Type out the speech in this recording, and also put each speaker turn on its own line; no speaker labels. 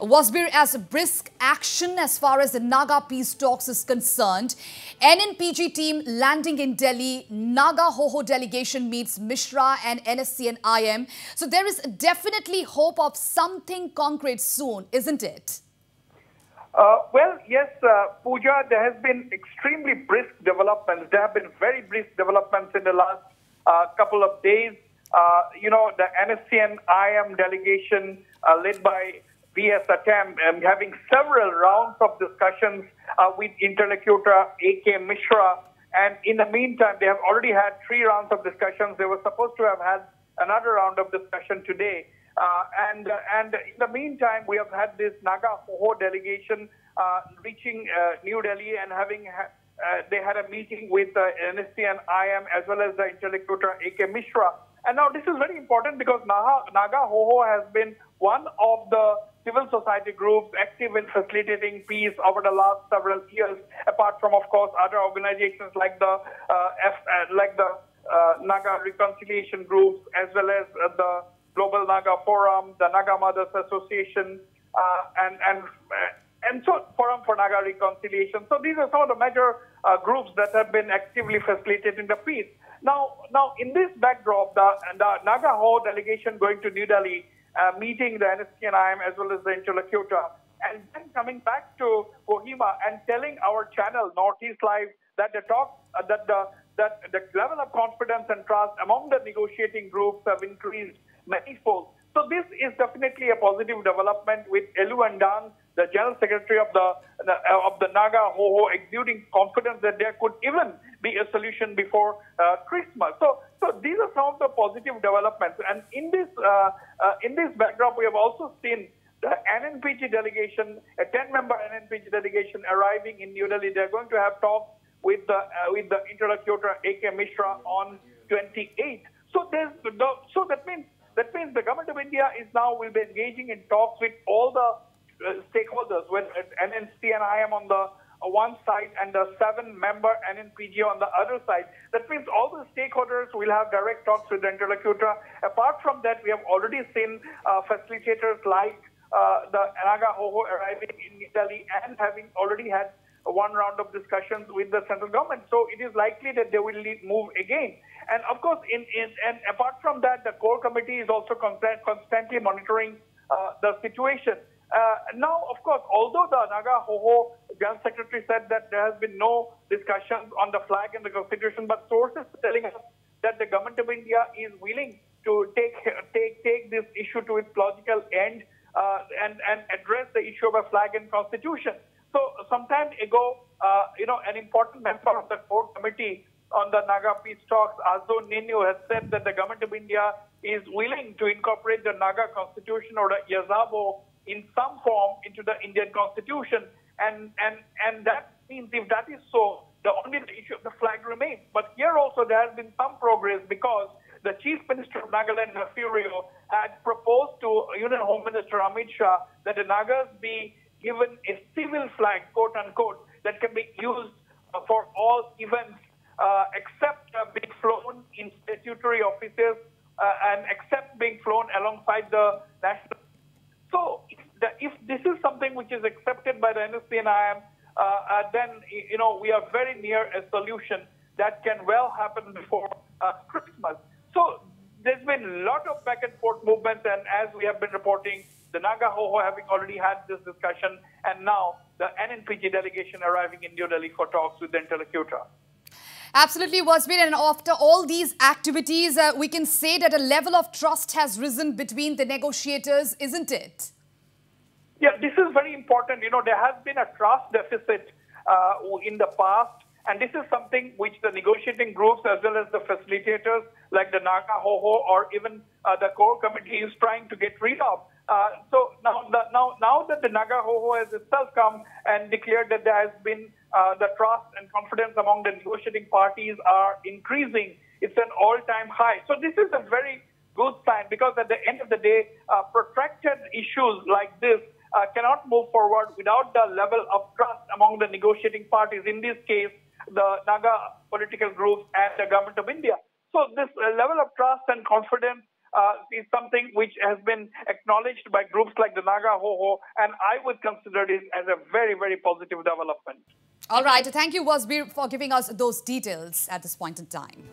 Wasbir, as brisk action as far as the Naga peace talks is concerned, NNPG team landing in Delhi, Naga Ho delegation meets Mishra and NSCN-IM. So there is definitely hope of something concrete soon, isn't it?
Well, yes, Pooja, there has been extremely brisk developments. There have been very brisk developments in the last couple of days. The NSCN-IM delegation led by VS Atem having several rounds of discussions with interlocutor AK Mishra. And in the meantime, they have already had 3 rounds of discussions. They were supposed to have had another round of discussion today. And in the meantime, we have had this Naga Ho delegation reaching New Delhi and having they had a meeting with NSCN-IM as well as the interlocutor AK Mishra. And now this is very important because Naga Ho has been one of the civil society groups active in facilitating peace over the last several years, apart from, of course, other organizations like the Naga reconciliation groups, as well as the Global Naga Forum, the Naga Mothers Association, and so Forum for Naga Reconciliation. So these are some of the major groups that have been actively facilitating the peace. Now in this backdrop, the Naga Ho delegation going to New Delhi, meeting the NSCN-IM as well as the interlocutor, and then coming back to Kohima and telling our channel Northeast Live that the talk, that the level of confidence and trust among the negotiating groups have increased manifold. So this is definitely a positive development, with Elu and Dan, the General Secretary of the Naga Ho, exuding confidence that there could even be a solution before Christmas. So these are some of the positive developments. And in this backdrop, we have also seen the NNPG delegation, a 10-member NNPG delegation arriving in New Delhi. They're going to have talks with the interlocutor AK Mishra on 28th. So that means the government of India will be engaging in talks with all the stakeholders, with NNCN-IM on the one side and the 7-member NNPG on the other side. That means all the stakeholders will have direct talks with the interlocutor. Apart from that, we have already seen facilitators like the Naga Ho arriving in Delhi and having already had one round of discussions with the central government. So it is likely that they will move again. And of course, and apart from that, the core committee is also constantly monitoring the situation. Now, of course, although the Naga Ho General Secretary said that there has been no discussions on the flag and the constitution, but sources are telling us that the government of India is willing to take this issue to its logical end and address the issue of a flag and constitution. So some time ago, an important member of the core committee on the Naga peace talks, Azo Ninu, has said that the government of India is willing to incorporate the Naga constitution or the Yazabo in some form into the Indian constitution. And that means if that is so, the issue of the flag remains. But here also there has been some progress, because the Chief Minister of Nagaland, Furio, had proposed to Union Home Minister Amit Shah that the Nagas be given a civil flag, quote unquote, that can be used for all events except being flown in statutory offices and except being flown alongside the national. So if this is something which is accepted by the NSCN-IM, then we are very near a solution that can well happen before Christmas. So there's been a lot of back and forth movements, and as we have been reporting, the Naga Ho having already had this discussion, and now the NNPG delegation arriving in New Delhi for talks with the interlocutor.
Absolutely, Wasbir, and after all these activities, we can say that a level of trust has risen between the negotiators, isn't it?
Yeah, this is very important. There has been a trust deficit in the past, and this is something which the negotiating groups as well as the facilitators like the Naga Ho or even the core committee is trying to get rid of. So now that the Naga Ho has itself come and declared that there has been the trust and confidence among the negotiating parties are increasing, it's an all-time high. So this is a very good sign, because at the end of the day, protracted issues like this cannot move forward without the level of trust among the negotiating parties, in this case, the Naga political groups and the government of India. So this level of trust and confidence is something which has been acknowledged by groups like the Naga Ho, and I would consider this as a very, very positive development.
All right. Thank you, Wasbir, for giving us those details at this point in time.